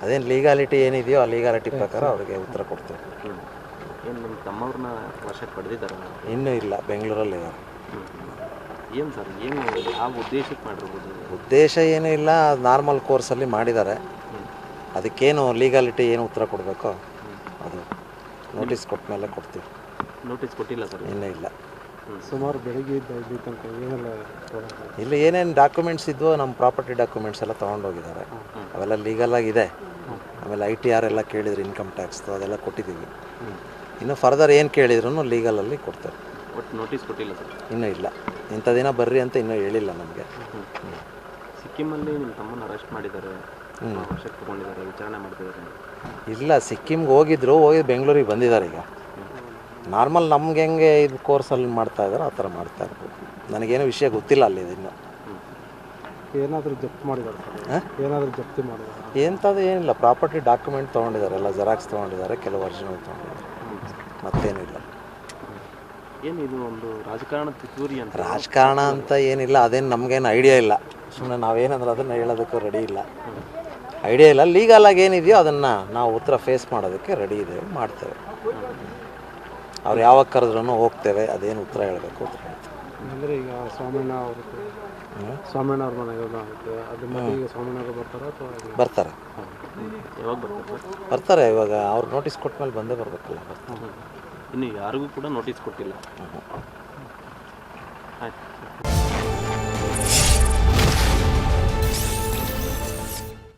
ಅದೇನು ಲೀಗಾಲಿಟಿ ಏನಿದೆಯೋ ಆ ಲೀಗಾಲಿಟಿ ಪ್ರಕಾರ ಅವ್ರಿಗೆ ಉತ್ತರ ಕೊಡ್ತೇವೆ. ಏನು ನಿಮ್ಮ ತಮ್ಮವ್ರನ್ನ ವಶಕ್ಕೆ ಪಡೆದಿದ್ದಾರೆ? ಇನ್ನೂ ಇಲ್ಲ, ಬೆಂಗಳೂರಲ್ಲಿದ್ದಾರೆ. ಏನು ಸರ್, ಏನು ಯಾವ ಉದ್ದೇಶಕ್ಕೆ ಮಾಡಿರ್ಬೋದು? ಉದ್ದೇಶ ಏನೂ ಇಲ್ಲ, ನಾರ್ಮಲ್ ಕೋರ್ಸಲ್ಲಿ ಮಾಡಿದ್ದಾರೆ. ಅದಕ್ಕೇನು ಲೀಗಾಲಿಟಿ ಏನು ಉತ್ತರ ಕೊಡಬೇಕೋ ಅದು ನೋಟಿಸ್ ಕೊಟ್ಟ ಮೇಲೆ ಕೊಡ್ತೀವಿ. ನೋಟಿಸ್ ಕೊಟ್ಟಿಲ್ಲ ಸರ್? ಇನ್ನೂ ಇಲ್ಲ. ಸುಮಾರು ಬೆಳಗ್ಗೆ ಇಲ್ಲಿ ತನಕ ಏನೆಲ್ಲ ಇಲ್ಲಿ ಏನೇನು ಡಾಕ್ಯುಮೆಂಟ್ಸ್ ಇದ್ವೋ ನಮ್ಮ ಪ್ರಾಪರ್ಟಿ ಡಾಕ್ಯುಮೆಂಟ್ಸ್ ಎಲ್ಲ ತೊಗೊಂಡೋಗಿದ್ದಾರೆ. ಅವೆಲ್ಲ ಲೀಗಲಾಗಿದೆ. ಆಮೇಲೆ ITR ಎಲ್ಲ ಕೇಳಿದ್ರು, ಇನ್ಕಮ್ ಟ್ಯಾಕ್ಸ್ದು ಅದೆಲ್ಲ ಕೊಟ್ಟಿದ್ದೀವಿ. ಇನ್ನು ಫರ್ದರ್ ಏನು ಕೇಳಿದ್ರು ಲೀಗಲಲ್ಲಿ ಕೊಡ್ತೇವೆ. ಒಟ್ಟು ನೋಟಿಸ್ ಕೊಟ್ಟಿಲ್ಲ ಸರ್? ಇನ್ನೂ ಇಲ್ಲ. ಇಂಥ ದಿನ ಬರ್ರಿ ಅಂತ ಇನ್ನೂ ಹೇಳಿಲ್ಲ ನಮಗೆ. ಸಿಕ್ಕಿಮಲ್ಲಿ ನಿಮ್ಮ ತಮ್ಮನ ಅರೆಸ್ಟ್ ಮಾಡಿದ್ದಾರೆ, ವಶಕ್ಕೆ ತಗೊಂಡಿದ್ದಾರೆ, ವಿಚಾರಣೆ ಮಾಡ್ತಿದ್ದಾರೆ? ಇಲ್ಲ, ಸಿಕ್ಕಿಮ್ಗೆ ಹೋಗಿ ಬೆಂಗಳೂರಿಗೆ ಬಂದಿದ್ದಾರೆ. ಈಗ ನಾರ್ಮಲ್ ನಮ್ಗೆ ಹೆಂಗೆ ಇದು ಕೋರ್ಸಲ್ಲಿ ಮಾಡ್ತಾಯಿದ್ದಾರೆ ಆ ಥರ ಮಾಡ್ತಾ ಇರ್ಬೋದು. ನನಗೇನು ವಿಷಯ ಗೊತ್ತಿಲ್ಲ ಅಲ್ಲಿ ಇನ್ನು. ಏನಾದರೂ ಜಪ್ತಿ ಮಾಡಿದ್ದಾರೆ ಸರ್? ಏನಾದರೂ ಜಪ್ತಿ ಮಾಡಿದ್ದಾರೆ? ಎಂಥದ್ದು ಏನಿಲ್ಲ, ಪ್ರಾಪರ್ಟಿ ಡಾಕ್ಯುಮೆಂಟ್ ತೊಗೊಂಡಿದ್ದಾರೆ, ಎಲ್ಲ ಜೆರಾಕ್ಸ್ ತೊಗೊಂಡಿದ್ದಾರೆ, ಕೆಲವು ಒರಿಜಿನಲ್ ತೊಗೊಂಡಿದ್ದಾರೆ, ಮತ್ತೇನಿಲ್ಲ. ಏನು ಇದು ಒಂದು ರಾಜಕಾರಣ ತಿದ್ದೂರಿ ಅಂತ? ರಾಜಕಾರಣ ಅಂತ ಏನಿಲ್ಲ, ಅದೇನು ನಮಗೇನು ಐಡಿಯಾ ಇಲ್ಲ. ಸುಮ್ಮನೆ ನಾವೇನಂದ್ರೆ ಅದನ್ನು ಹೇಳೋದಕ್ಕೂ ರೆಡಿ ಇಲ್ಲ, ಐಡಿಯಾ ಇಲ್ಲ. ಲೀಗಲಾಗಿ ಏನಿದೆಯೋ ಅದನ್ನು ನಾವು ಉತ್ತರ ಫೇಸ್ ಮಾಡೋದಕ್ಕೆ ರೆಡಿ ಇದ್ದೇವೆ, ಮಾಡ್ತೇವೆ. ಅವ್ರು ಯಾವಾಗ ಕರೆದ್ರೂ ಹೋಗ್ತೇವೆ, ಅದೇನು ಉತ್ತರ ಹೇಳಬೇಕು ಉತ್ತರ ಹೇಳ್ತೇವೆ. ಅಂದರೆ ಈಗ ಸೋಮಣ್ಣ ಅವರು ಅವ್ರ ಮನೆಗೆ ಅದು ಈಗ ಸೋಮಣ್ಣ ಅವರು ಬರ್ತಾರೆ ಅಥವಾ? ಬರ್ತಾರೆ. ಯಾವಾಗ ಬರ್ತಾರೆ? ಇವಾಗ ಅವ್ರು ನೋಟಿಸ್ ಕೊಟ್ಟ ಮೇಲೆ ಬಂದೇ ಬರಬೇಕಲ್ಲ. ಇನ್ನು ಯಾರಿಗೂ ಕೂಡ ನೋಟಿಸ್ ಕೊಟ್ಟಿಲ್ಲ. ಆಯ್ತು.